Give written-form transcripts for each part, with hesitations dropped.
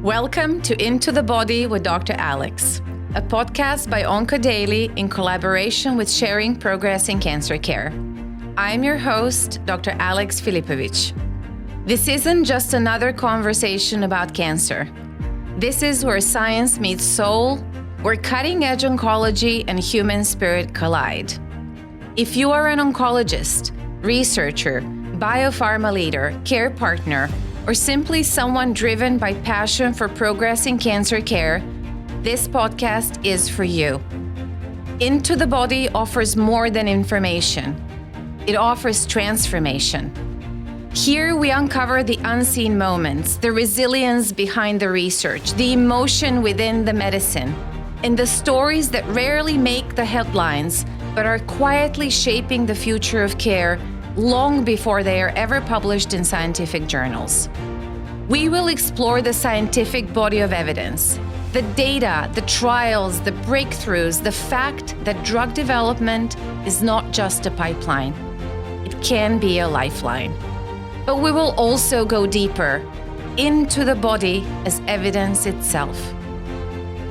Welcome to Into the Body with Dr. Alex, a podcast by OncoDaily in collaboration with Sharing Progress in Cancer Care. I'm your host, Dr. Aleksandra Filipovic. This isn't just another conversation about cancer. This is where science meets soul, where cutting-edge oncology and human spirit collide. If you are an oncologist, researcher, biopharma leader, care partner, or simply someone driven by passion for progress in cancer care, this podcast is for you. Into the Body offers more than information. It offers transformation. Here we uncover the unseen moments, the resilience behind the research, the emotion within the medicine, and the stories that rarely make the headlines, but are quietly shaping the future of care long before they are ever published in scientific journals. We will explore the scientific body of evidence, the data, the trials, the breakthroughs, the fact that drug development is not just a pipeline. It can be a lifeline. But we will also go deeper into the body as evidence itself.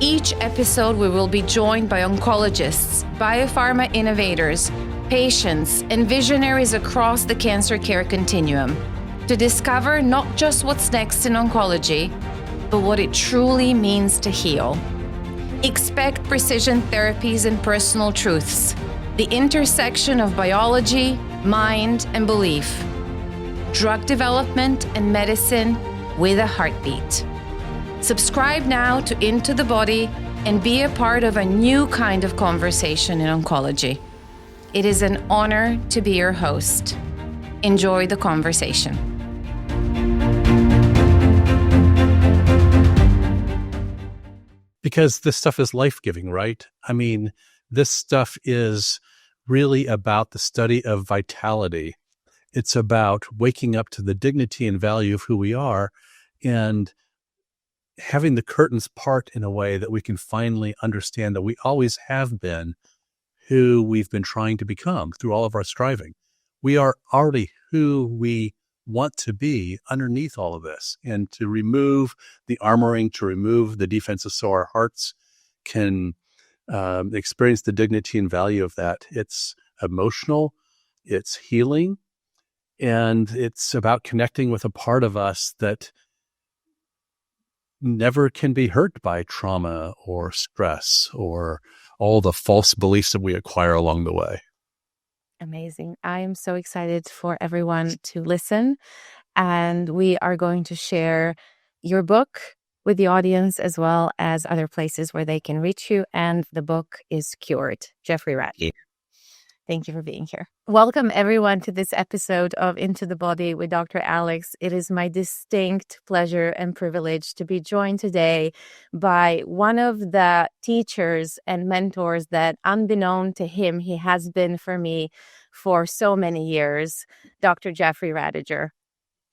Each episode, we will be joined by oncologists, biopharma innovators, patients, and visionaries across the cancer care continuum to discover not just what's next in oncology, but what it truly means to heal. Expect precision therapies and personal truths, the intersection of biology, mind, and belief, drug development and medicine with a heartbeat. Subscribe now to Into the Body and be a part of a new kind of conversation in oncology. It is an honor to be your host. Enjoy the conversation. Because this stuff is life-giving, right? I mean, this stuff is really about the study of vitality. It's about waking up to the dignity and value of who we are and having the curtains part in a way that we can finally understand that we always have been who we've been trying to become through all of our striving. We are already who we want to be underneath all of this. And to remove the armoring, to remove the defenses so our hearts can experience the dignity and value of that. It's emotional, it's healing, and it's about connecting with a part of us that never can be hurt by trauma or stress or all the false beliefs that we acquire along the way. Amazing. I am so excited for everyone to listen. And we are going to share your book with the audience as well as other places where they can reach you. And the book is Cured, Jeffrey Rediger. Thank you for being here. Welcome everyone to this episode of Into the Body with Dr. Alex. It is my distinct pleasure and privilege to be joined today by one of the teachers and mentors that, unbeknown to him, he has been for me for so many years, Dr. Jeffrey Rediger.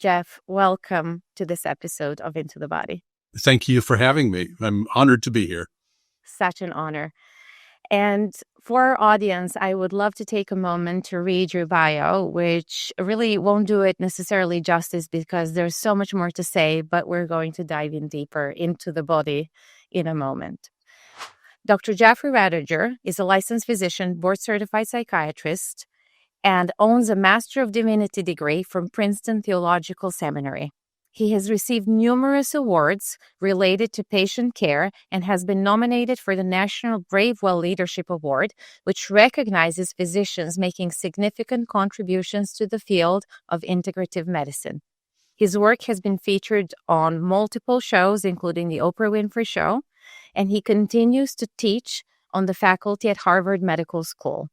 Jeff, welcome to this episode of Into the Body. Thank you for having me. I'm honored to be here. Such an honor. And for our audience, I would love to take a moment to read your bio, which really won't do it necessarily justice because there's so much more to say, but we're going to dive in deeper into the body in a moment. Dr. Jeffrey Rediger is a licensed physician, board-certified psychiatrist, and owns a Master of Divinity degree from Princeton Theological Seminary. He has received numerous awards related to patient care and has been nominated for the National Bravewell Leadership Award, which recognizes physicians making significant contributions to the field of integrative medicine. His work has been featured on multiple shows, including the Oprah Winfrey Show, and he continues to teach on the faculty at Harvard Medical School.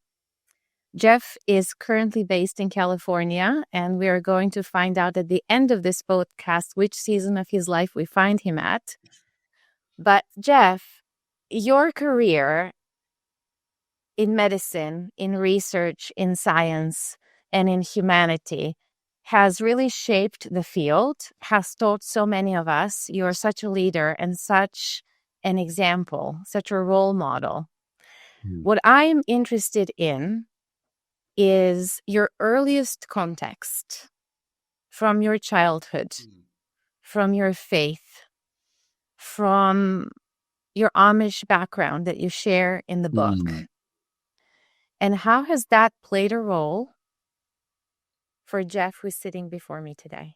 Jeff is currently based in California, and we are going to find out at the end of this podcast which season of his life we find him at. But Jeff, your career in medicine, in research, in science, and in humanity has really shaped the field, has taught so many of us. You're such a leader and such an example, such a role model. What I'm interested in is your earliest context from your childhood, from your faith. from your Amish background that you share in the book. And how has that played a role for Jeff, who's sitting before me today?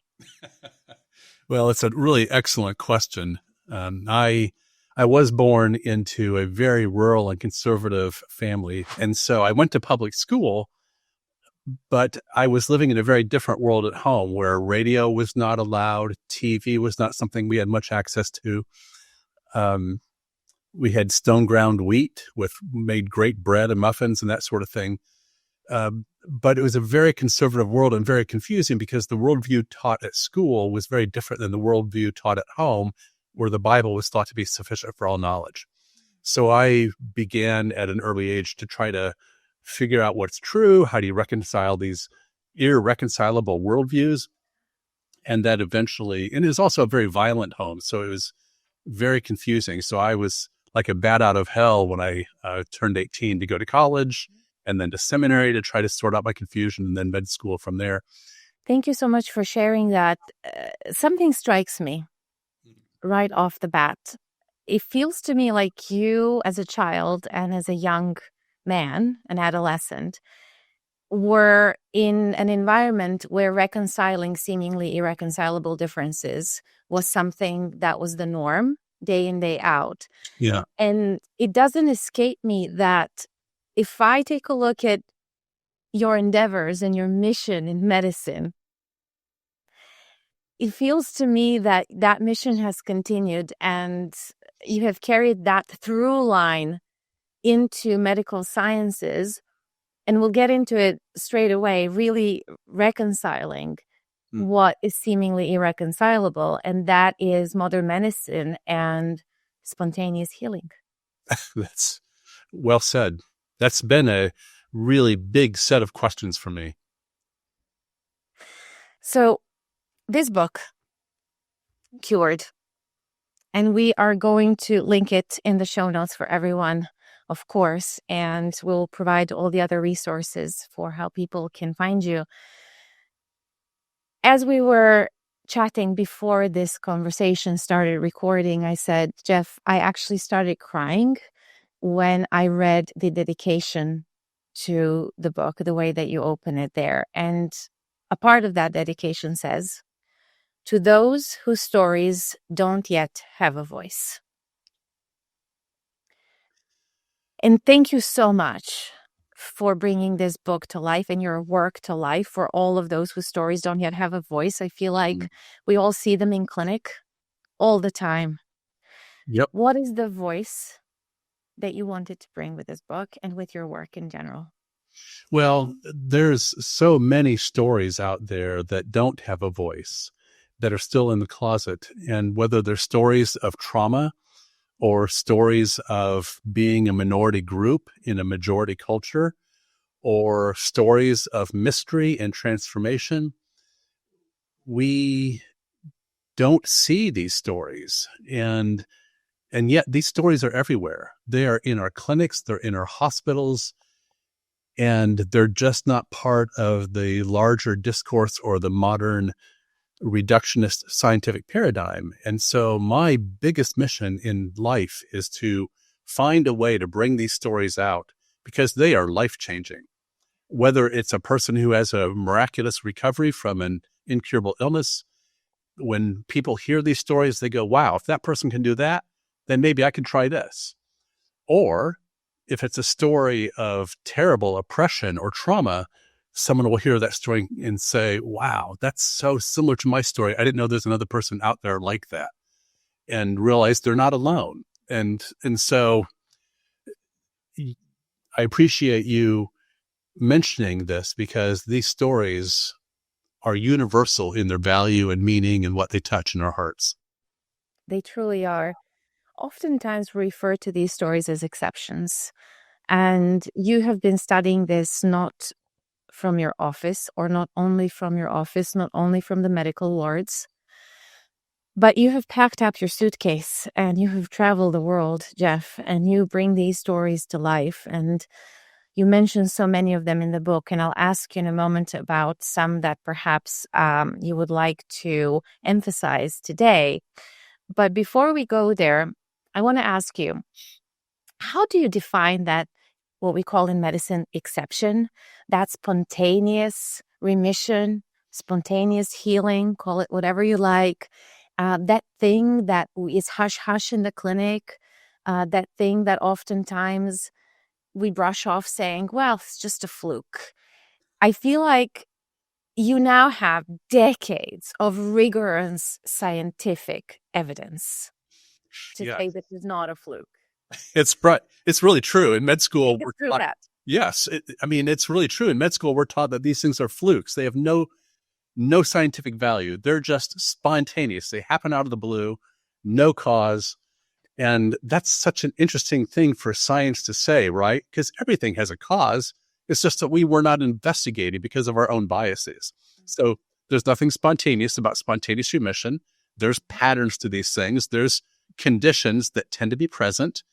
Well, it's a really excellent question. I was born into a very rural and conservative family, and so I went to public school, but I was living in a very different world at home where radio was not allowed, TV was not something we had much access to. We had stone ground wheat with made great bread and muffins and that sort of thing. But it was a very conservative world and very confusing because the worldview taught at school was very different than the worldview taught at home, where the Bible was thought to be sufficient for all knowledge. So I began at an early age to try to figure out what's true. How do you reconcile these irreconcilable worldviews? And that eventually, and it was also a very violent home. So it was very confusing. So I was like a bat out of hell when I turned 18 to go to college and then to seminary to try to sort out my confusion, and then med school from there. Thank you so much for sharing that. Something strikes me right off the bat. It feels to me like you as a child and as a young man, an adolescent, were in an environment where reconciling seemingly irreconcilable differences was something that was the norm day in, day out. Yeah. And it doesn't escape me that if I take a look at your endeavors and your mission in medicine, it feels to me that that mission has continued and you have carried that through line into medical sciences. And we'll get into it straight away, really reconciling what is seemingly irreconcilable. And that is modern medicine and spontaneous healing. That's well said. That's been a really big set of questions for me. So this book, Cured, and we are going to link it in the show notes for everyone, of course, and we'll provide all the other resources for how people can find you. As we were chatting before this conversation started recording, I said, Jeff, I actually started crying when I read the dedication to the book, the way that you open it there. And a part of that dedication says, to those whose stories don't yet have a voice. And thank you so much for bringing this book to life and your work to life for all of those whose stories don't yet have a voice. I feel like we all see them in clinic all the time. Yep. What is the voice that you wanted to bring with this book and with your work in general? Well, there's so many stories out there that don't have a voice, that are still in the closet. And whether they're stories of trauma or stories of being a minority group in a majority culture, or stories of mystery and transformation, we don't see these stories. And yet these stories are everywhere. They are in our clinics, they're in our hospitals, and they're just not part of the larger discourse or the modern reductionist scientific paradigm. And so my biggest mission in life is to find a way to bring these stories out because they are life-changing. Whether it's a person who has a miraculous recovery from an incurable illness, when people hear these stories, they go, wow, if that person can do that, then maybe I can try this. Or if it's a story of terrible oppression or trauma, someone will hear that story and say, wow, that's so similar to my story. I didn't know there's another person out there like that, and realize they're not alone. And so I appreciate you mentioning this because these stories are universal in their value and meaning and what they touch in our hearts. They truly are. Oftentimes we refer to these stories as exceptions. And you have been studying this not from your office, or not only from your office, not only from the medical wards, but you have packed up your suitcase and you have traveled the world, Jeff, and you bring these stories to life. And you mentioned so many of them in the book, and I'll ask you in a moment about some that perhaps you would like to emphasize today. But before we go there, I want to ask you, how do you define that, what we call in medicine, exception, that spontaneous remission, spontaneous healing, call it whatever you like, that thing that is hush-hush in the clinic, that thing that oftentimes we brush off saying, well, it's just a fluke. I feel like you now have decades of rigorous scientific evidence to Yeah, say this is not a fluke. it's really true. In med school, Take us we're through taught, that. yes, it's really true. In med school, we're taught that these things are flukes. They have no scientific value. They're just spontaneous. They happen out of the blue, no cause. And that's such an interesting thing for science to say, right? Because everything has a cause. It's just that we were not investigating because of our own biases. So there's nothing spontaneous about spontaneous remission. There's patterns to these things. There's conditions that tend to be present.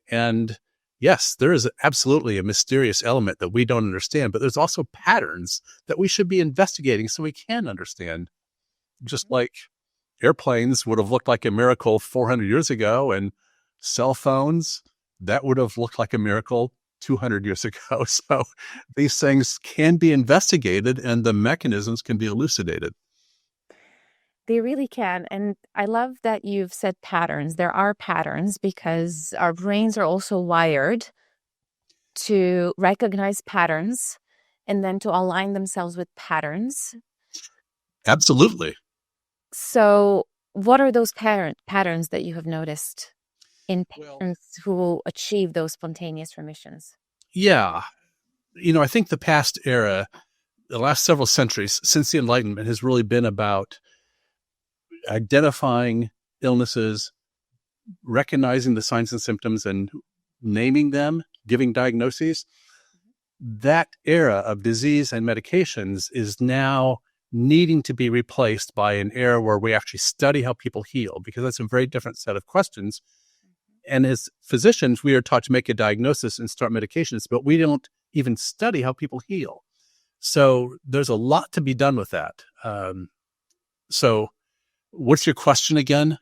And yes, there is absolutely a mysterious element that we don't understand, but there's also patterns that we should be investigating so we can understand. Just like airplanes would have looked like a miracle 400 years ago, and cell phones, that would have looked like a miracle 200 years ago. So these things can be investigated and the mechanisms can be elucidated. They really can. And I love that you've said patterns. There are patterns because our brains are also wired to recognize patterns and then to align themselves with patterns. Absolutely. So what are those patterns that you have noticed in patients who achieve those spontaneous remissions? Yeah. I think the past era, the last several centuries since the Enlightenment, has really been about identifying illnesses, recognizing the signs and symptoms and naming them, giving diagnoses. That era of disease and medications is now needing to be replaced by an era where we actually study how people heal, because that's a very different set of questions. And as physicians, we are taught to make a diagnosis and start medications, but we don't even study how people heal. So there's a lot to be done with that. So what's your question again?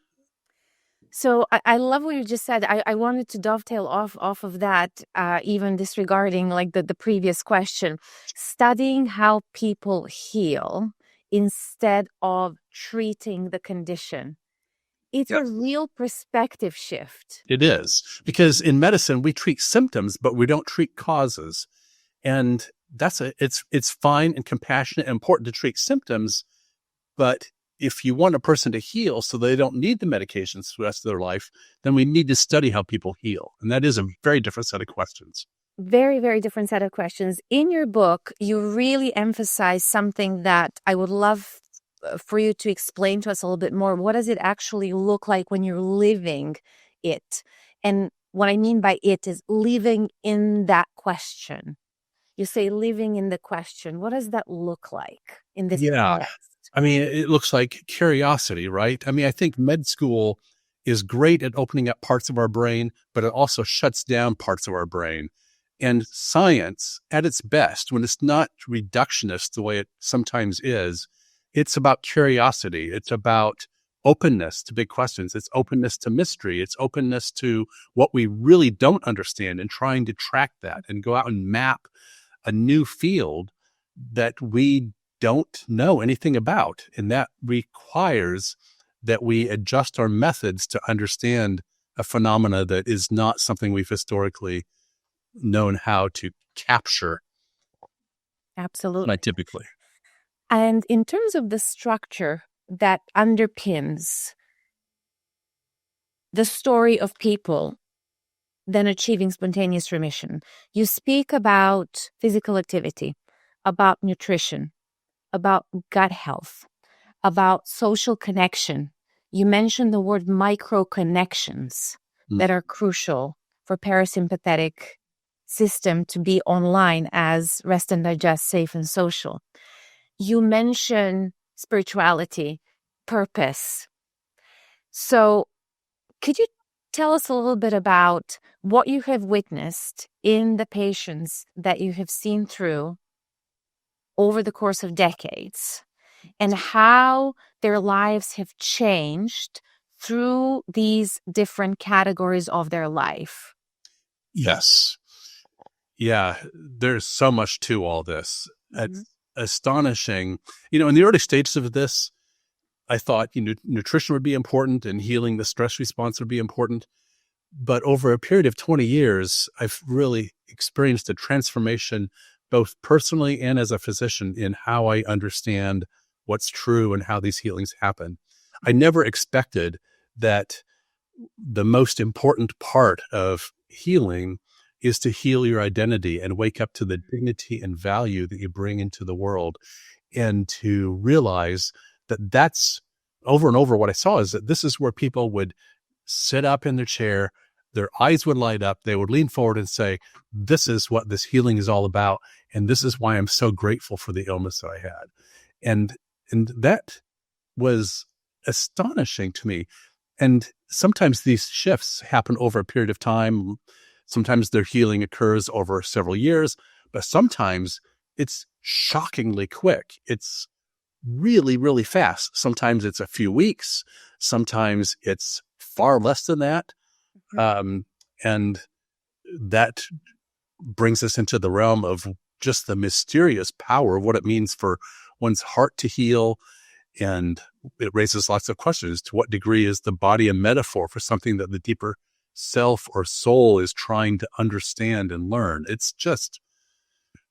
So I love what you just said. I wanted to dovetail off of that, even disregarding like the previous question. Studying how people heal instead of treating the condition. It's a real perspective shift. It is, because in medicine, we treat symptoms, but we don't treat causes. And it's fine and compassionate and important to treat symptoms, but if you want a person to heal so they don't need the medications for the rest of their life, then we need to study how people heal. And that is a very different set of questions. Very, very different set of questions. In your book, you really emphasize something that I would love for you to explain to us a little bit more. What does it actually look like when you're living it? And what I mean by it is living in that question. You say living in the question. What does that look like in this context? I mean, it looks like curiosity, right? I mean, I think med school is great at opening up parts of our brain, but it also shuts down parts of our brain. And science, at its best, when it's not reductionist the way it sometimes is, it's about curiosity. It's about openness to big questions. It's openness to mystery. It's openness to what we really don't understand and trying to track that and go out and map a new field that we don't know anything about. And that requires that we adjust our methods to understand a phenomena that is not something we've historically known how to capture. Absolutely. Typically. And in terms of the structure that underpins the story of people then achieving spontaneous remission, you speak about physical activity, about nutrition, about gut health, about social connection. You mentioned the word micro connections that are crucial for parasympathetic system to be online as rest and digest, safe and social. You mention spirituality, purpose. So could you tell us a little bit about what you have witnessed in the patients that you have seen through over the course of decades and how their lives have changed through these different categories of their life. Yes. Yeah, there's so much to all this. It's astonishing. In the early stages of this, I thought nutrition would be important and healing the stress response would be important. But over a period of 20 years, I've really experienced a transformation, both personally and as a physician, in how I understand what's true and how these healings happen. I never expected that the most important part of healing is to heal your identity and wake up to the dignity and value that you bring into the world, and to realize that that's over and over what I saw is that this is where people would sit up in their chair, their eyes would light up, they would lean forward and say, this is what this healing is all about, and this is why I'm so grateful for the illness that I had. And that was astonishing to me. And sometimes these shifts happen over a period of time. Sometimes their healing occurs over several years, but sometimes it's shockingly quick. It's really, really fast. Sometimes it's a few weeks. Sometimes it's far less than that. And that brings us into the realm of just the mysterious power of what it means for one's heart to heal. And it raises lots of questions. To what degree is the body a metaphor for something that the deeper self or soul is trying to understand and learn? It's just,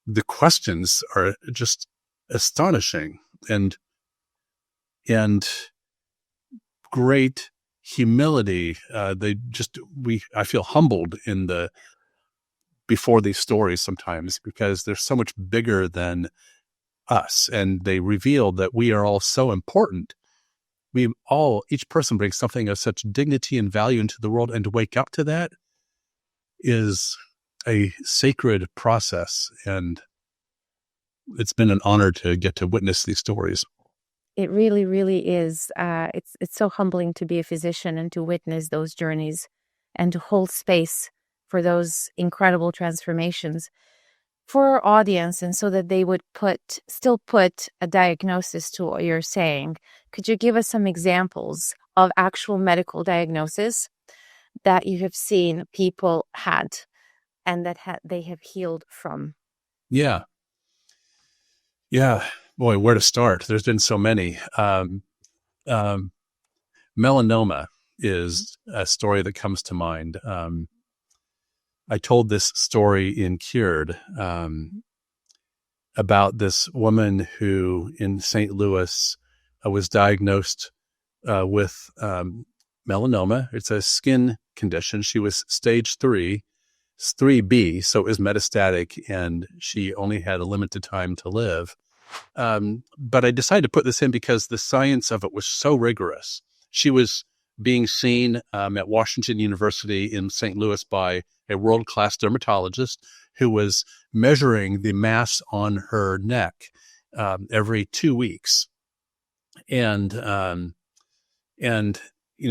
the questions are just astonishing, and great humility. I feel humbled before these stories sometimes, because they're so much bigger than us, and they reveal that we are all so important. Each person brings something of such dignity and value into the world, and to wake up to that is a sacred process. And it's been an honor to get to witness these stories. It really, really is. It's so humbling to be a physician and to witness those journeys and to hold space for those incredible transformations for our audience, and so that they would still put a diagnosis to what you're saying. Could you give us some examples of actual medical diagnosis that you have seen people had and that they have healed from? Yeah. Boy, where to start? There's been so many. Melanoma is a story that comes to mind. I told this story in Cured about this woman who in St. Louis was diagnosed with melanoma. It's a skin condition. She was stage 3, 3B, so it was metastatic, and she only had a limited time to live. But I decided to put this in because the science of it was so rigorous. She was being seen at Washington University in St. Louis by a world-class dermatologist who was measuring the mass on her neck every 2 weeks. And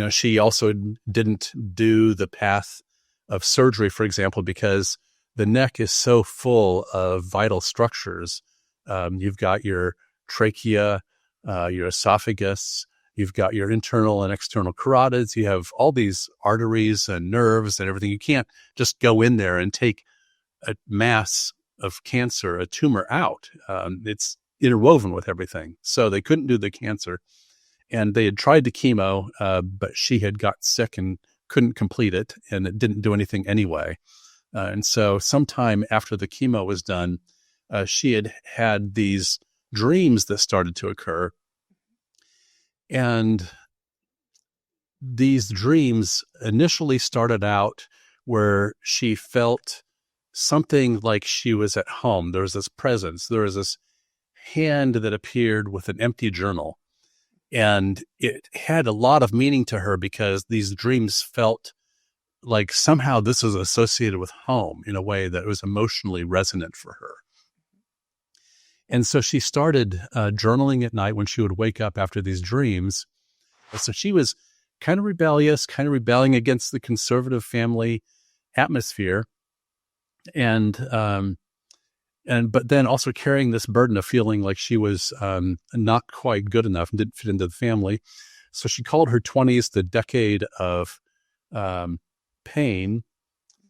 she also didn't do the path of surgery, for example, because the neck is so full of vital structures. You've got your trachea, your esophagus, you've got your internal and external carotids. You have all these arteries and nerves and everything. You can't just go in there and take a mass of cancer, a tumor out. It's interwoven with everything. So they couldn't do the cancer. And they had tried the chemo, but she had got sick and couldn't complete it, and it didn't do anything anyway. And so sometime after the chemo was done, she had these dreams that started to occur. And these dreams initially started out where she felt something like she was at home. There was this presence. There was this hand that appeared with an empty journal. And it had a lot of meaning to her because these dreams felt like somehow this was associated with home in a way that was emotionally resonant for her. And so she started journaling at night when she would wake up after these dreams. So she was kind of rebellious, kind of rebelling against the conservative family atmosphere. But then also carrying this burden of feeling like she was not quite good enough and didn't fit into the family. So she called her 20s the decade of pain,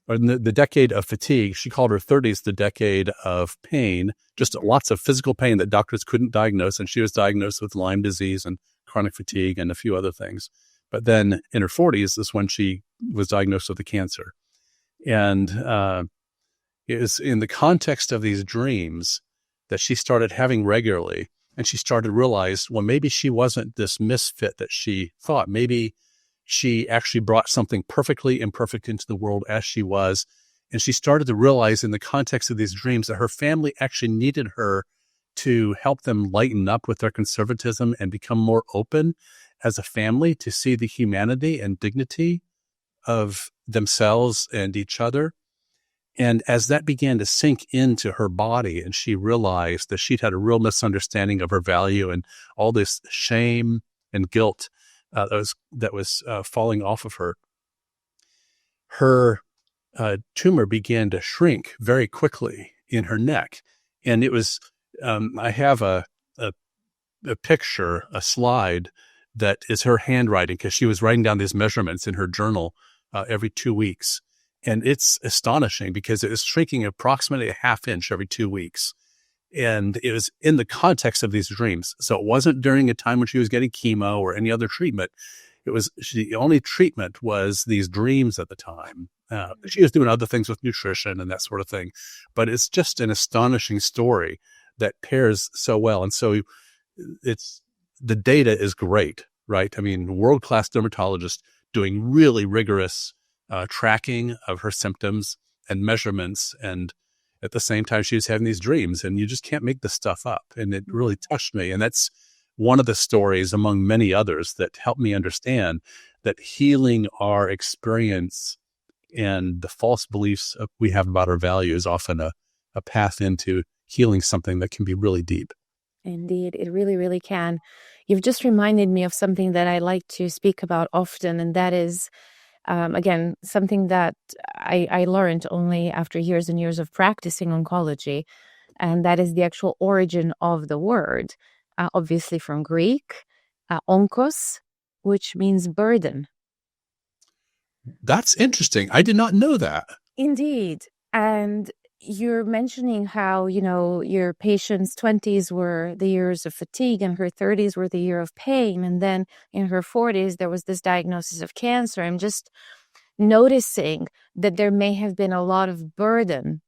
or the decade of fatigue. She called her 30s the decade of pain, just lots of physical pain that doctors couldn't diagnose. And she was diagnosed with Lyme disease and chronic fatigue and a few other things. But then in her 40s is when she was diagnosed with a cancer. And it was in the context of these dreams that she started having regularly. And she started to realize, well, maybe she wasn't this misfit that she thought. Maybe she actually brought something perfectly imperfect into the world as she was. And she started to realize in the context of these dreams that her family actually needed her to help them lighten up with their conservatism and become more open as a family to see the humanity and dignity of themselves and each other. And as that began to sink into her body and she realized that she'd had a real misunderstanding of her value and all this shame and guilt that was falling off of her, her tumor began to shrink very quickly in her neck. And it was, I have a picture, a slide that is her handwriting, because she was writing down these measurements in her journal every 2 weeks. And it's astonishing because it was shrinking approximately a half inch every 2 weeks. And it was in the context of these dreams. So it wasn't during a time when she was getting chemo or any other treatment. It was the only treatment was these dreams at the time. She was doing other things with nutrition and that sort of thing. But it's just an astonishing story that pairs so well. And so the data is great, right? I mean, world-class dermatologist doing really rigorous tracking of her symptoms and measurements. And at the same time, she was having these dreams, and you just can't make this stuff up. And it really touched me. And that's one of the stories among many others that helped me understand that healing our experience and the false beliefs we have about our value is often a path into healing something that can be really deep. Indeed, it really, really can. You've just reminded me of something that I like to speak about often, and that is, again, something that I learned only after years and years of practicing oncology, and that is the actual origin of the word, obviously from Greek, onkos, which means burden. That's interesting. I did not know that. Indeed. And you're mentioning how, your patient's 20s were the years of fatigue and her 30s were the year of pain. And then in her 40s, there was this diagnosis of cancer. I'm just noticing that there may have been a lot of burden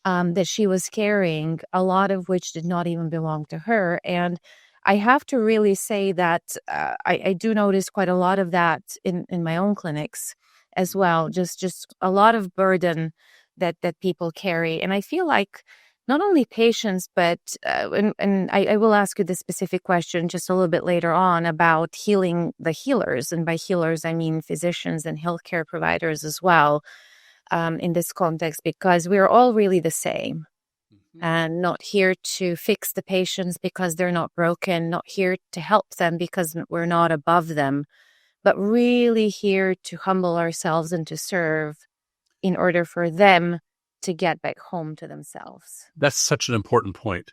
that she was carrying, a lot of which did not even belong to her. And I have to really say that I do notice quite a lot of that in my own clinics as well, just a lot of burden that people carry. And I feel like not only patients, but, and I will ask you this specific question just a little bit later on about healing the healers. And by healers, I mean physicians and healthcare providers as well, in this context, because we're all really the same. And not here to fix the patients because they're not broken, not here to help them because we're not above them, but really here to humble ourselves and to serve in order for them to get back home to themselves. That's such an important point.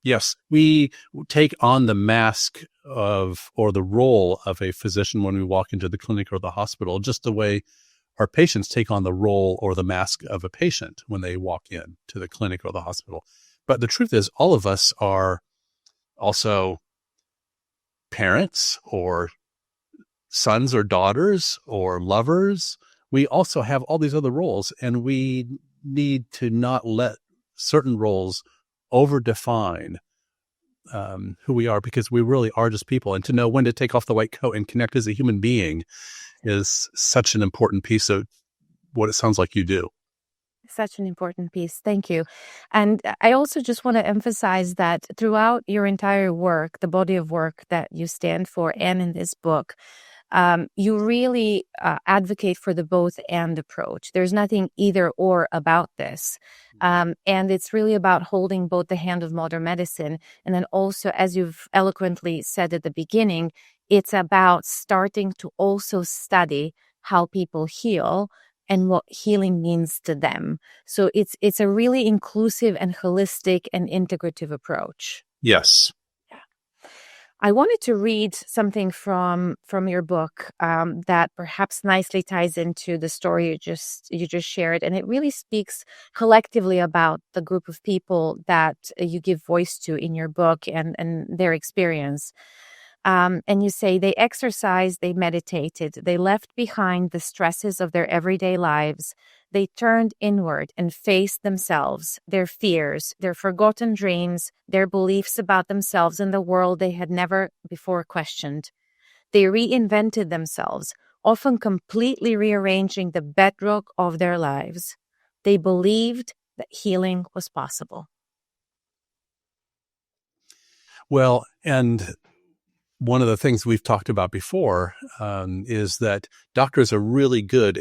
Yes, we take on the mask of, or the role of a physician when we walk into the clinic or the hospital, just the way our patients take on the role or the mask of a patient when they walk in to the clinic or the hospital. But the truth is, all of us are also parents or sons or daughters or lovers. We also have all these other roles, and we need to not let certain roles over-define who we are, because we really are just people. And to know when to take off the white coat and connect as a human being is such an important piece of what it sounds like you do. Such an important piece. Thank you. And I also just want to emphasize that throughout your entire work, the body of work that you stand for, and in this book, you really advocate for the both and approach. There's nothing either or about this. And it's really about holding both the hand of modern medicine. And then also, as you've eloquently said at the beginning, it's about starting to also study how people heal and what healing means to them. So it's a really inclusive and holistic and integrative approach. Yes. I wanted to read something from your book that perhaps nicely ties into the story you just shared, and it really speaks collectively about the group of people that you give voice to in your book and their experience. And you say they exercised, they meditated, they left behind the stresses of their everyday lives. They turned inward and faced themselves, their fears, their forgotten dreams, their beliefs about themselves and the world they had never before questioned. They reinvented themselves, often completely rearranging the bedrock of their lives. They believed that healing was possible. Well, and one of the things we've talked about before is that doctors are really good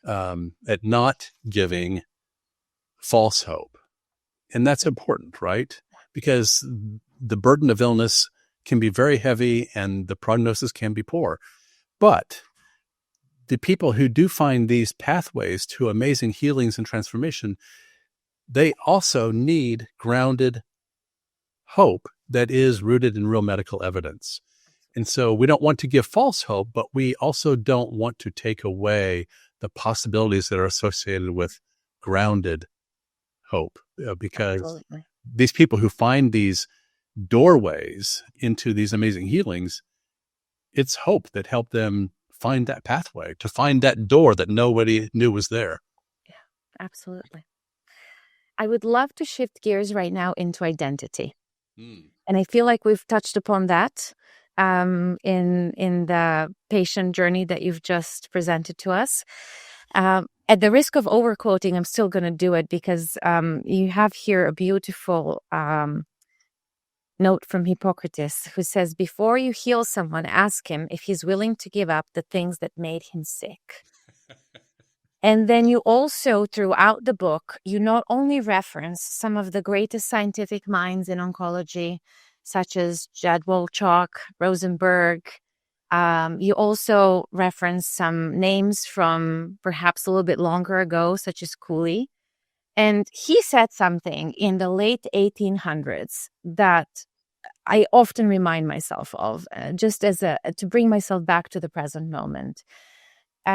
at not giving false hope. And that's important, right? Because the burden of illness can be very heavy and the prognosis can be poor. But the people who do find these pathways to amazing healings and transformation, they also need grounded hope that is rooted in real medical evidence. And so we don't want to give false hope, but we also don't want to take away the possibilities that are associated with grounded hope, because Absolutely. these people who find these doorways into these amazing healings, it's hope that helped them find that pathway, to find that door that nobody knew was there. Yeah, absolutely. I would love to shift gears right now into identity. And I feel like we've touched upon that in the patient journey that you've just presented to us. At the risk of overquoting, I'm still going to do it because you have here a beautiful note from Hippocrates, who says, before you heal someone, ask him if he's willing to give up the things that made him sick. And then you also, throughout the book, you not only reference some of the greatest scientific minds in oncology, such as Jadwalchuk, Rosenberg. You also reference some names from perhaps a little bit longer ago, such as Cooley. And he said something in the late 1800s that I often remind myself of, just as to bring myself back to the present moment.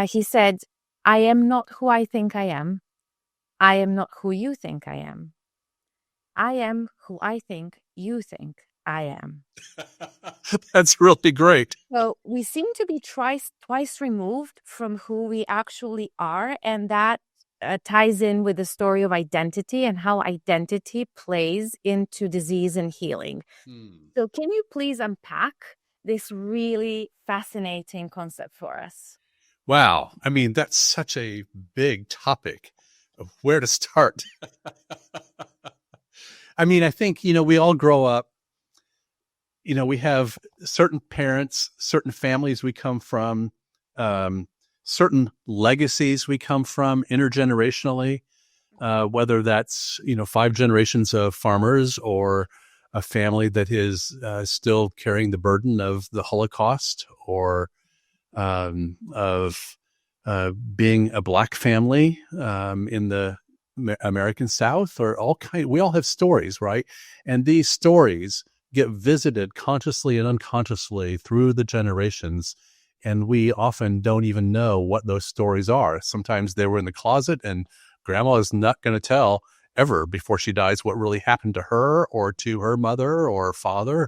He said, I am not who I think I am. I am not who you think I am. I am who I think you think I am. That's really great. So we seem to be twice removed from who we actually are. And that ties in with the story of identity and how identity plays into disease and healing. So can you please unpack this really fascinating concept for us? Wow. I mean, that's such a big topic of where to start. I mean, I think, we all grow up, we have certain parents, certain families we come from, certain legacies we come from intergenerationally, whether that's, 5 generations of farmers or a family that is still carrying the burden of the Holocaust, or of being a Black family in the American South, or we all have stories, right? And these stories get visited consciously and unconsciously through the generations, and we often don't even know what those stories are. Sometimes they were in the closet, and grandma is not going to tell ever before she dies what really happened to her or to her mother or father.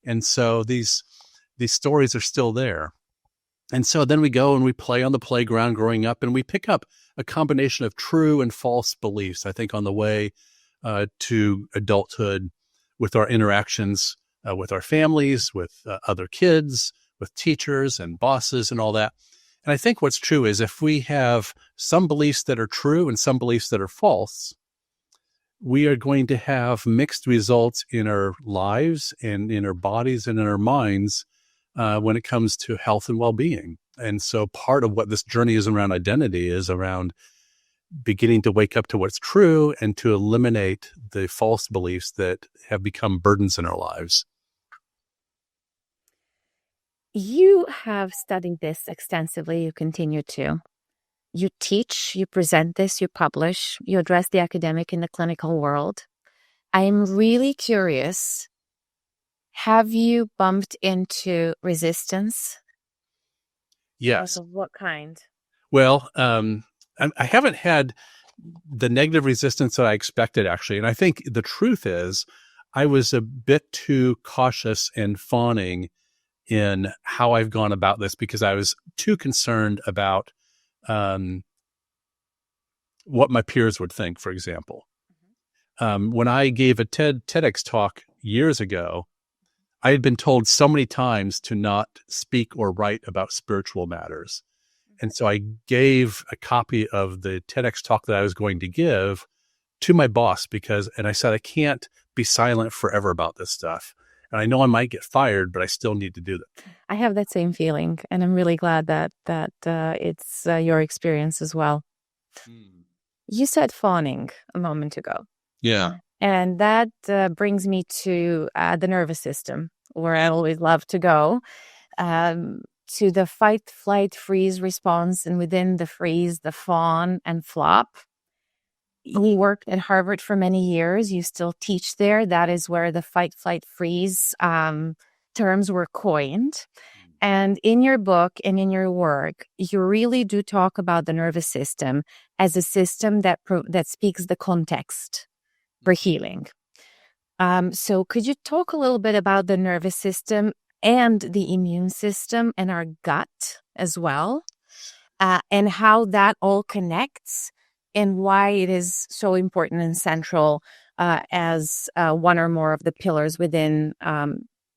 And so these stories are still there. And so then we go and we play on the playground growing up, and we pick up a combination of true and false beliefs, I think, on the way to adulthood, with our interactions with our families, with other kids, with teachers and bosses and all that. And I think what's true is if we have some beliefs that are true and some beliefs that are false, we are going to have mixed results in our lives and in our bodies and in our minds when it comes to health and well-being. And so part of what this journey is around identity is around beginning to wake up to what's true and to eliminate the false beliefs that have become burdens in our lives. You have studied this extensively. You continue to. You teach, you present this, you publish, you address the academic and the clinical world. I'm really curious Have you bumped into resistance? Yes. Of what kind? Well, I haven't had the negative resistance that I expected, actually. And I think the truth is I was a bit too cautious and fawning in how I've gone about this because I was too concerned about what my peers would think, for example. When I gave a TEDx talk years ago, I had been told so many times to not speak or write about spiritual matters. And so I gave a copy of the TEDx talk that I was going to give to my boss and I said, I can't be silent forever about this stuff. And I know I might get fired, but I still need to do that. I have that same feeling, and I'm really glad that it's your experience as well. You said fawning a moment ago. Yeah. And that brings me to the nervous system, where I always love to go, to the fight, flight, freeze response, and within the freeze, the fawn and flop. You worked at Harvard for many years. You still teach there. That is where the fight, flight, freeze terms were coined. And in your book and in your work, you really do talk about the nervous system as a system that speaks the context for healing. So could you talk a little bit about the nervous system and the immune system and our gut as well, and how that all connects and why it is so important and central as one or more of the pillars within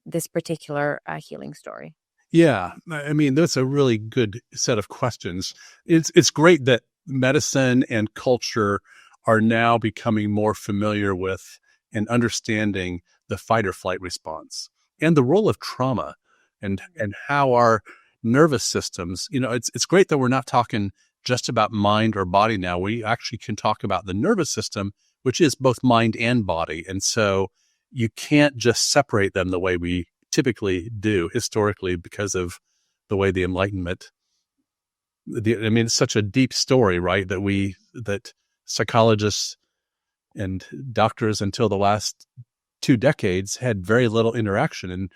this particular healing story? Yeah. I mean, that's a really good set of questions. It's great that medicine and culture are now becoming more familiar with and understanding the fight or flight response and the role of trauma and how our nervous systems, it's great that we're not talking just about mind or body now. We actually can talk about the nervous system, which is both mind and body. And so you can't just separate them the way we typically do historically because of the way the Enlightenment, it's such a deep story, right? That psychologists and doctors until the last 2 decades had very little interaction. And,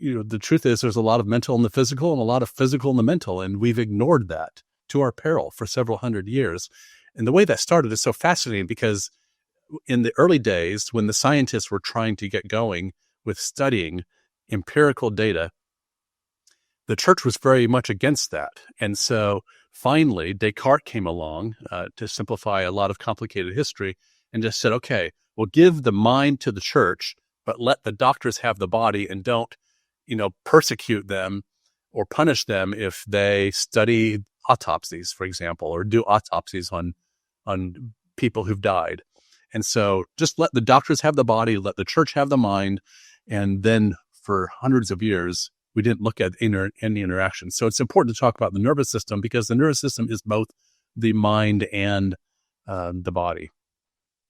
the truth is there's a lot of mental in the physical and a lot of physical in the mental. And we've ignored that to our peril for several hundred years. And the way that started is so fascinating because in the early days when the scientists were trying to get going with studying empirical data, the church was very much against that. And so finally, Descartes came along to simplify a lot of complicated history and just said, okay, we'll give the mind to the church, but let the doctors have the body and don't, persecute them or punish them if they study autopsies, for example, or do autopsies on people who've died. And so just let the doctors have the body, let the church have the mind. And then for hundreds of years, we didn't look at any interaction. So it's important to talk about the nervous system because the nervous system is both the mind and the body.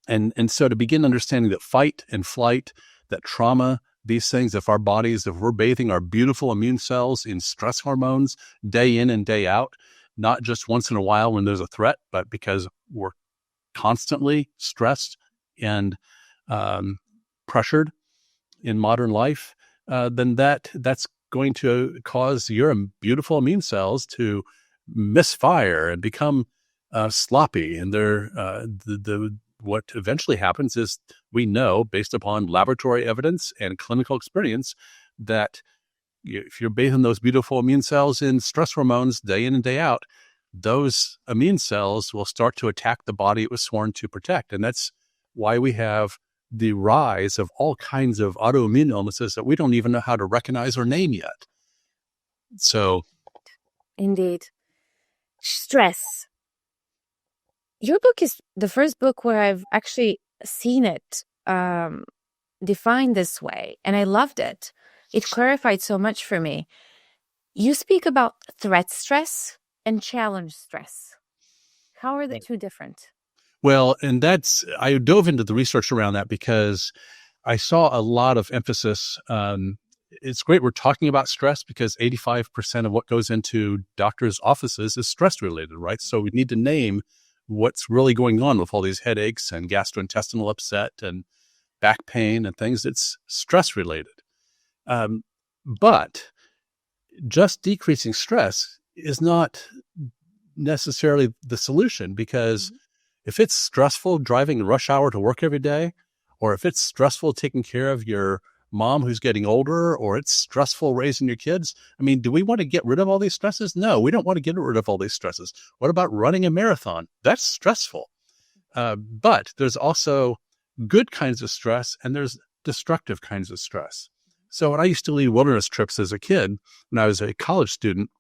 And so to begin understanding that fight and flight, that trauma, these things, if we're bathing our beautiful immune cells in stress hormones day in and day out, not just once in a while when there's a threat, but because we're constantly stressed and pressured in modern life, then that's going to cause your beautiful immune cells to misfire and become sloppy. And what eventually happens is we know, based upon laboratory evidence and clinical experience, that if you're bathing those beautiful immune cells in stress hormones day in and day out, those immune cells will start to attack the body it was sworn to protect. And that's why we have the rise of all kinds of autoimmune illnesses that we don't even know how to recognize or name yet. So, indeed. Stress. Your book is the first book where I've actually seen it defined this way, and I loved it. It clarified so much for me. You speak about threat stress and challenge stress. How are the two different? Well, and I dove into the research around that because I saw a lot of emphasis. It's great we're talking about stress because 85% of what goes into doctors' offices is stress related, right? So we need to name what's really going on with all these headaches and gastrointestinal upset and back pain and things. It's stress related. But just decreasing stress is not necessarily the solution, because if it's stressful driving rush hour to work every day, or if it's stressful taking care of your mom who's getting older, or it's stressful raising your kids, I mean, do we want to get rid of all these stresses? No, we don't want to get rid of all these stresses. What about running a marathon? That's stressful. But there's also good kinds of stress, and there's destructive kinds of stress. So when I used to lead wilderness trips as a kid, when I was a college student,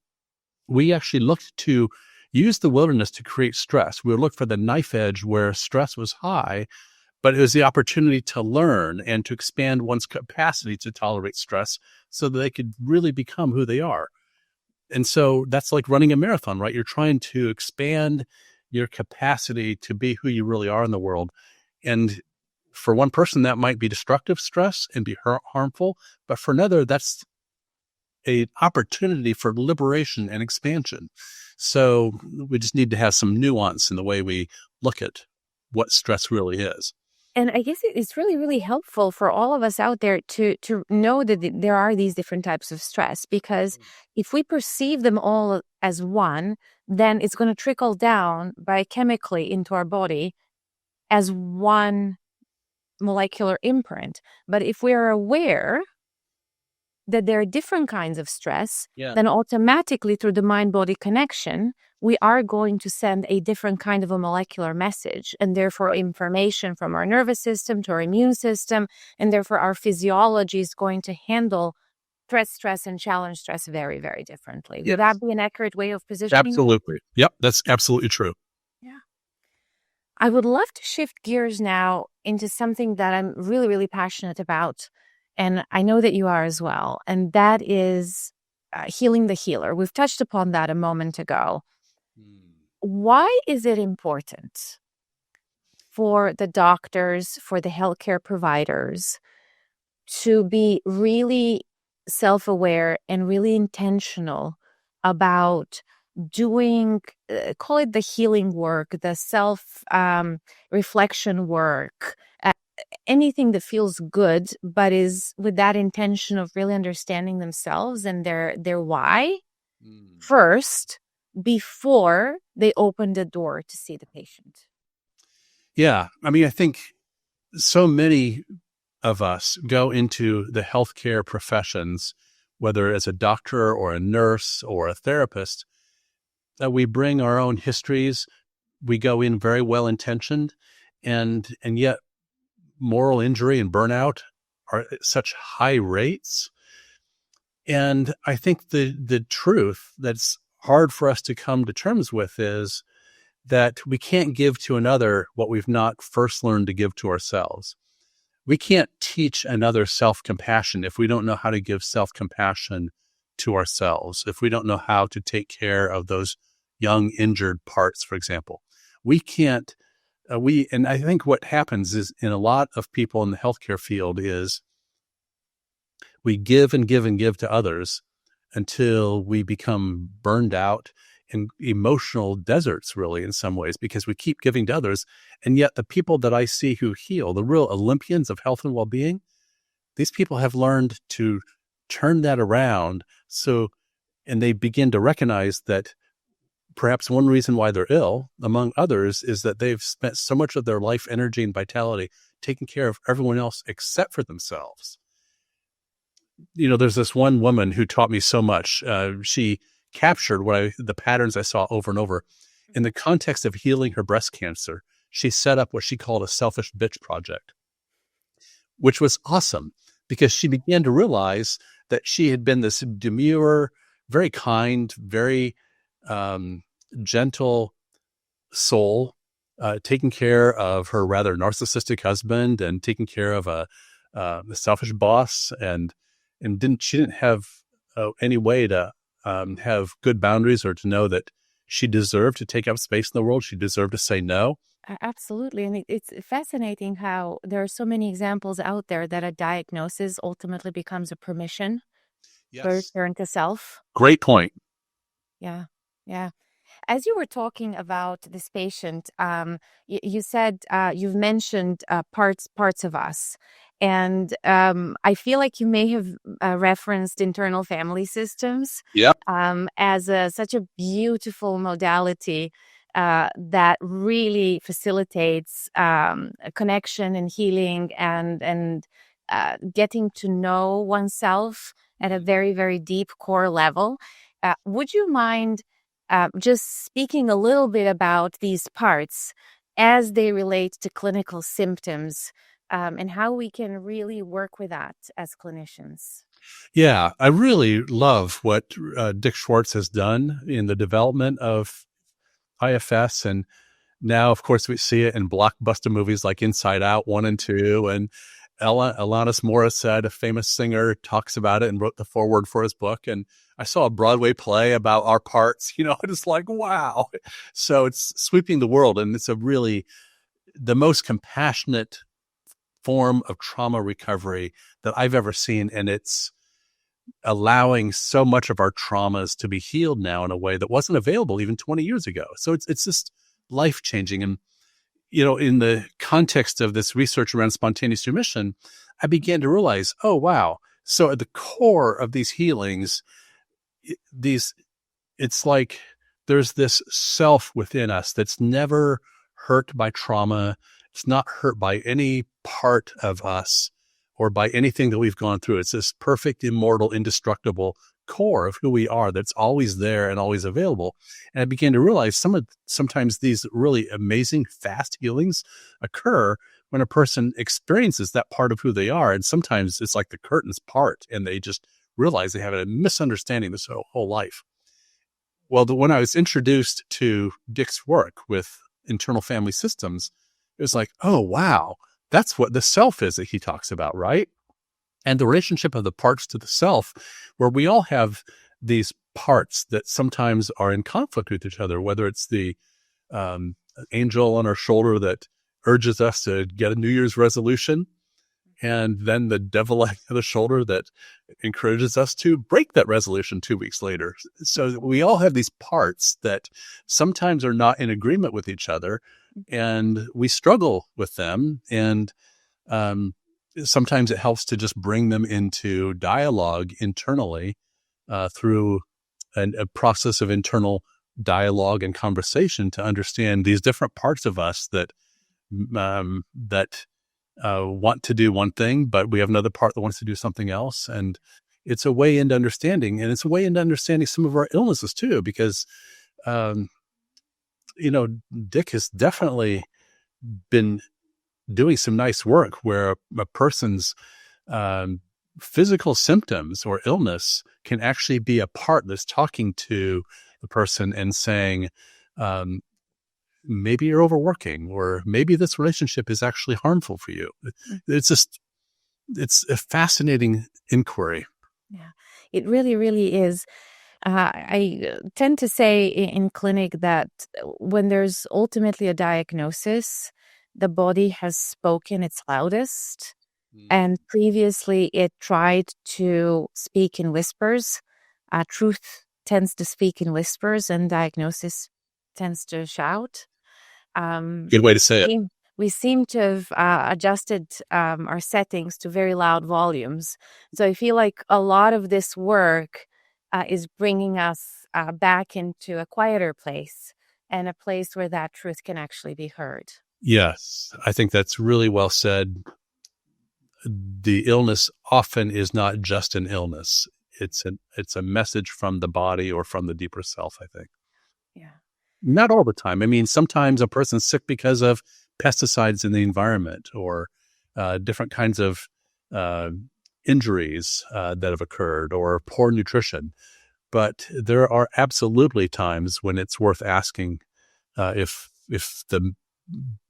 we actually looked to use the wilderness to create stress. We would look for the knife edge where stress was high, but it was the opportunity to learn and to expand one's capacity to tolerate stress so that they could really become who they are. And so that's like running a marathon, right? You're trying to expand your capacity to be who you really are in the world. And for one person, that might be destructive stress and be harmful, but for another, that's an opportunity for liberation and expansion. So we just need to have some nuance in the way we look at what stress really is. And I guess it's really, really helpful for all of us out there to know that there are these different types of stress, because if we perceive them all as one, then it's going to trickle down biochemically into our body as one molecular imprint. But if we are aware that there are different kinds of stress, then automatically through the mind-body connection, we are going to send a different kind of a molecular message, and therefore information from our nervous system to our immune system, and therefore our physiology is going to handle threat stress and challenge stress very, very differently. Would that be an accurate way of positioning? Absolutely. Yep, that's absolutely true. Yeah. I would love to shift gears now into something that I'm really, really passionate about, and I know that you are as well, and that is healing the healer. We've touched upon that a moment ago. Why is it important for the doctors, for the healthcare providers to be really self-aware and really intentional about doing, call it the healing work, the self-reflection work, anything that feels good, but is with that intention of really understanding themselves and their why first, before they open the door to see the patient? Yeah. I mean, I think so many of us go into the healthcare professions, whether as a doctor or a nurse or a therapist, that we bring our own histories. We go in very well-intentioned, and yet moral injury and burnout are at such high rates. And I think the truth that's hard for us to come to terms with is that we can't give to another what we've not first learned to give to ourselves. We can't teach another self-compassion if we don't know how to give self-compassion to ourselves, if we don't know how to take care of those young injured parts, for example. We can't, and I think what happens is in a lot of people in the healthcare field is we give and give and give to others until we become burned out in emotional deserts, really, in some ways, because we keep giving to others. And yet the people that I see who heal, the real Olympians of health and well-being, these people have learned to turn that around. And they begin to recognize that perhaps one reason why they're ill, among others, is that they've spent so much of their life, energy, and vitality taking care of everyone else except for themselves. There's this one woman who taught me so much. She captured the patterns I saw over and over. In the context of healing her breast cancer, she set up what she called a selfish bitch project, which was awesome because she began to realize that she had been this demure, very kind, very gentle soul, taking care of her rather narcissistic husband and taking care of a selfish boss, and she didn't have any way to have good boundaries or to know that she deserved to take up space in the world. She deserved to say no. Absolutely. And it's fascinating how there are so many examples out there that a diagnosis ultimately becomes a permission for return to self. Great point. Yeah. Yeah. As you were talking about this patient, you said you've mentioned parts of us. And I feel like you may have referenced internal family systems Yep. as such a beautiful modality that really facilitates a connection and healing and getting to know oneself at a very, very deep core level. Would you mind just speaking a little bit about these parts as they relate to clinical symptoms? And how we can really work with that as clinicians. Yeah, I really love what Dick Schwartz has done in the development of IFS. And now, of course, we see it in blockbuster movies like Inside Out 1 and 2. And Alanis Morissette, a famous singer, talks about it and wrote the foreword for his book. And I saw a Broadway play about our parts, I just like, wow. So it's sweeping the world. And it's the most compassionate form of trauma recovery that I've ever seen. And it's allowing so much of our traumas to be healed now in a way that wasn't available even 20 years ago. So it's just life-changing. And, in the context of this research around spontaneous remission, I began to realize, oh, wow. So at the core of these healings, it's like there's this self within us that's never hurt by trauma. It's not hurt by any part of us or by anything that we've gone through. It's this perfect, immortal, indestructible core of who we are that's always there and always available. And I began to realize sometimes these really amazing, fast healings occur when a person experiences that part of who they are. And sometimes it's like the curtains part and they just realize they have a misunderstanding this whole life. Well, when I was introduced to Dick's work with internal family systems, it was like, oh, wow, that's what the self is that he talks about, right? And the relationship of the parts to the self, where we all have these parts that sometimes are in conflict with each other, whether it's the angel on our shoulder that urges us to get a New Year's resolution, and then the devil on the shoulder that encourages us to break that resolution 2 weeks later. So we all have these parts that sometimes are not in agreement with each other, and we struggle with them. And sometimes it helps to just bring them into dialogue internally through a process of internal dialogue and conversation to understand these different parts of us that want to do one thing, but we have another part that wants to do something else. And it's a way into understanding, and it's a way into understanding some of our illnesses too, because, Dick has definitely been doing some nice work where a person's physical symptoms or illness can actually be a part that's talking to the person and saying, maybe you're overworking, or maybe this relationship is actually harmful for you. It's a fascinating inquiry. Yeah, it really, really is. I tend to say in clinic that when there's ultimately a diagnosis, the body has spoken its loudest. And previously it tried to speak in whispers. Truth tends to speak in whispers, and diagnosis tends to shout. Good way to say it. We seem to have adjusted our settings to very loud volumes. So I feel like a lot of this work is bringing us back into a quieter place, and a place where that truth can actually be heard. Yes, I think that's really well said. The illness often is not just an illness. It's a message from the body or from the deeper self, I think. Yeah. Not all the time. I mean, sometimes a person's sick because of pesticides in the environment, or different kinds of injuries that have occurred, or poor nutrition. But there are absolutely times when it's worth asking if the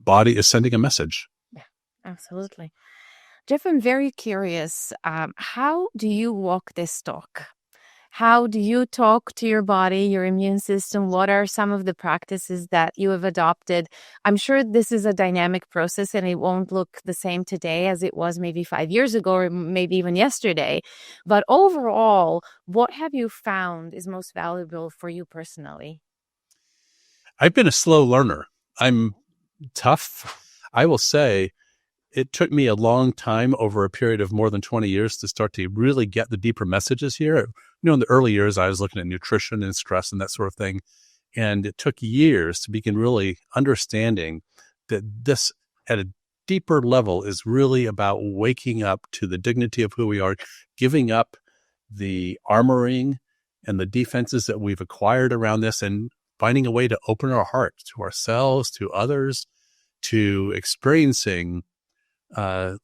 body is sending a message. Yeah, absolutely. Jeff, I'm very curious. How do you walk this talk? How do you talk to your body, your immune system? What are some of the practices that you have adopted? I'm sure this is a dynamic process, and it won't look the same today as it was maybe 5 years ago, or maybe even yesterday. But overall, what have you found is most valuable for you personally? I've been a slow learner. I'm tough. I will say it took me a long time over a period of more than 20 years to start to really get the deeper messages here. In the early years, I was looking at nutrition and stress and that sort of thing. And it took years to begin really understanding that this at a deeper level is really about waking up to the dignity of who we are, giving up the armoring and the defenses that we've acquired around this, and finding a way to open our hearts to ourselves, to others, to experiencing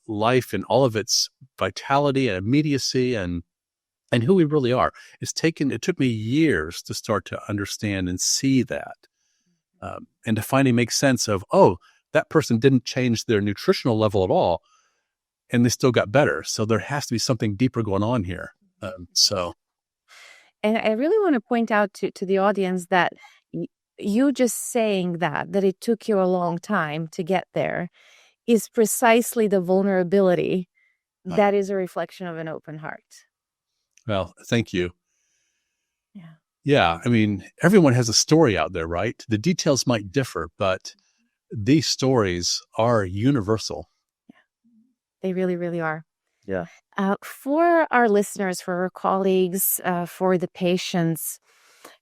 life in all of its vitality and immediacy and who we really are. It took me years to start to understand and see that, and to finally make sense of, that person didn't change their nutritional level at all, and they still got better. So there has to be something deeper going on here. And I really want to point out to the audience that you just saying that it took you a long time to get there is precisely the vulnerability that is a reflection of an open heart. Well, thank you. Yeah. Yeah. I mean, everyone has a story out there, right? The details might differ, but these stories are universal. Yeah. They really, really are. Yeah. For our listeners, for our colleagues, for the patients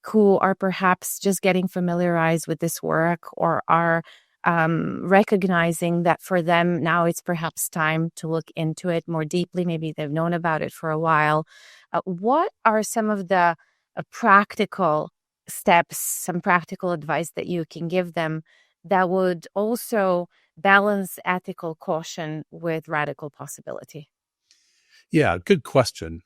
who are perhaps just getting familiarized with this work or are recognizing that for them now it's perhaps time to look into it more deeply, maybe they've known about it for a while, what are some of the practical steps, some practical advice that you can give them that would also balance ethical caution with radical possibility? Yeah, good question.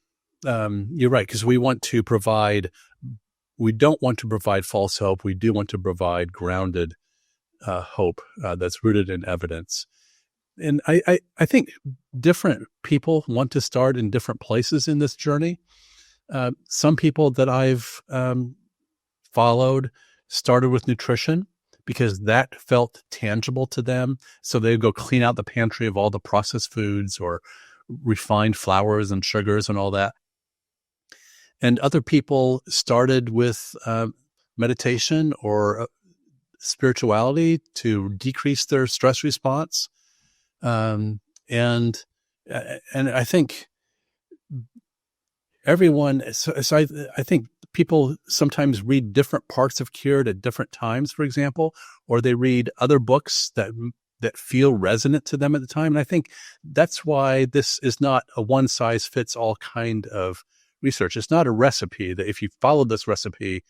You're right, because we don't want to provide false hope. We do want to provide grounded hope that's rooted in evidence. And I think different people want to start in different places in this journey. Some people that I've followed started with nutrition because that felt tangible to them. So they'd go clean out the pantry of all the processed foods or refined flours and sugars and all that. And other people started with meditation or spirituality to decrease their stress response. And I think everyone, I think people sometimes read different parts of Cured at different times, for example, or they read other books that feel resonant to them at the time. And I think that's why this is not a one-size-fits-all kind of research. It's not a recipe that if you follow this recipe,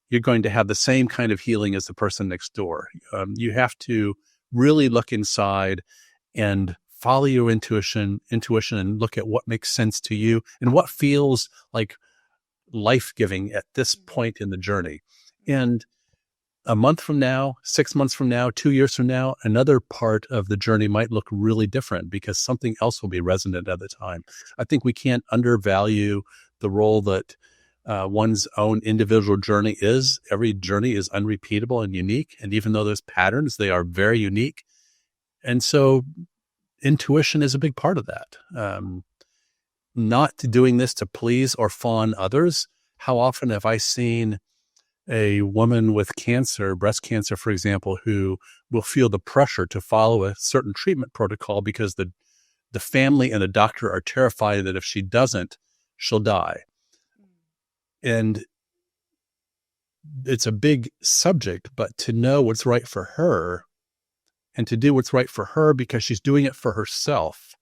you're going to have the same kind of healing as the person next door. You have to really look inside and follow your intuition and look at what makes sense to you and what feels like life-giving at this point in the journey. And a month from now, 6 months from now, 2 years from now, another part of the journey might look really different because something else will be resonant at the time. I think we can't undervalue the role that one's own individual journey is. Every journey is unrepeatable and unique. And even though there's patterns, they are very unique. And so intuition is a big part of that. Not doing this to please or fawn others. How often have I seen a woman with cancer, breast cancer, for example, who will feel the pressure to follow a certain treatment protocol because the family and the doctor are terrified that if she doesn't, she'll die. And it's a big subject, but to know what's right for her and to do what's right for her because she's doing it for herself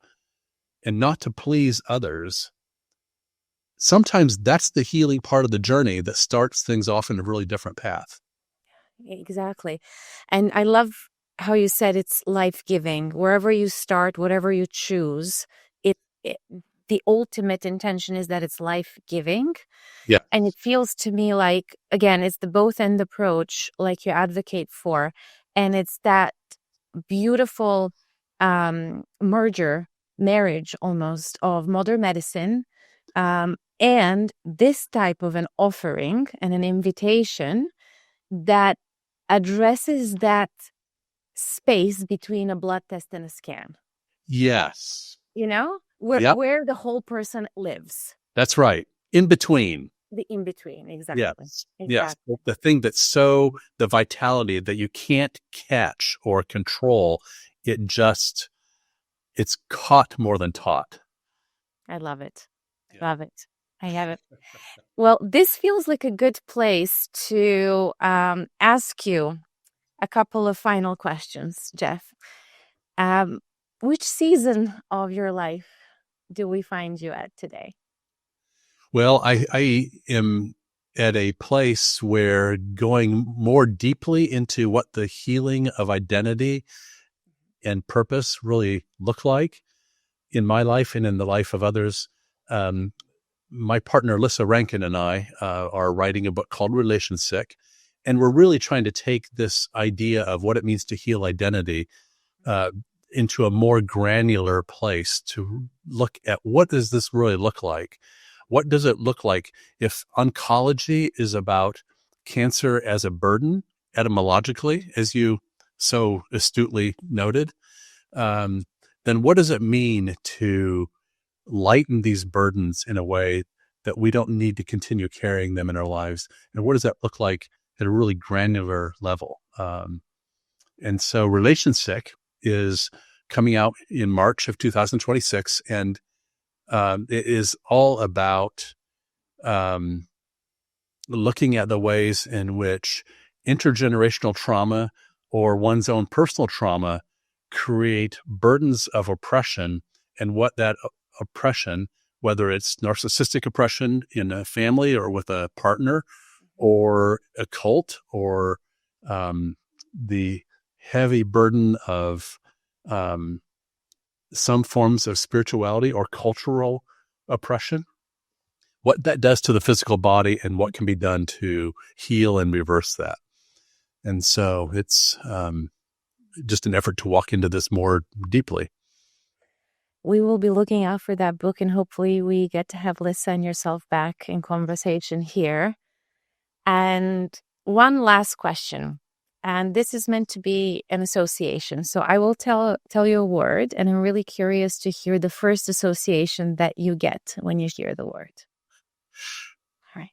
and not to please others, sometimes that's the healing part of the journey that starts things off in a really different path. Exactly. And I love how you said it's life-giving. Wherever you start, whatever you choose, the ultimate intention is that it's life-giving. Yeah. And it feels to me like, again, it's the both-end approach like you advocate for. And it's that beautiful marriage almost of modern medicine and this type of an offering and an invitation that addresses that space between a blood test and a scan. Yes. You know, where the whole person lives. That's right. In between. The in between, exactly. Yes. Yes. The thing that's the vitality that you can't catch or control, it just it's caught more than taught. I love it. Yeah. Love it. I have it. Well, this feels like a good place to ask you a couple of final questions, Jeff. Which season of your life do we find you at today? Well, I am at a place where going more deeply into what the healing of identity and purpose really look like in my life and in the life of others. My partner, Lissa Rankin, and I are writing a book called Relation Sick. And we're really trying to take this idea of what it means to heal identity into a more granular place to look at what does this really look like? What does it look like if oncology is about cancer as a burden, etymologically, as you so astutely noted? Then what does it mean to lighten these burdens in a way that we don't need to continue carrying them in our lives? And what does that look like at a really granular level? And so Relation Sick is coming out in March of 2026. And it is all about looking at the ways in which intergenerational trauma or one's own personal trauma create burdens of oppression, and what that oppression, whether it's narcissistic oppression in a family or with a partner or a cult, or the heavy burden of some forms of spirituality or cultural oppression, what that does to the physical body and what can be done to heal and reverse that. And so it's just an effort to walk into this more deeply. We will be looking out for that book, and hopefully we get to have Lissa and yourself back in conversation here. And one last question, and this is meant to be an association. So I will tell you a word, and I'm really curious to hear the first association that you get when you hear the word. All right.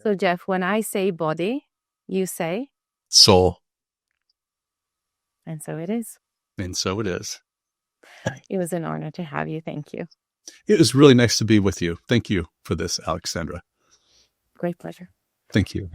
So Jeff, when I say body, you say? Soul. And so it is. And so it is. It was an honor to have you. Thank you. It was really nice to be with you. Thank you for this, Aleksandra. Great pleasure. Thank you.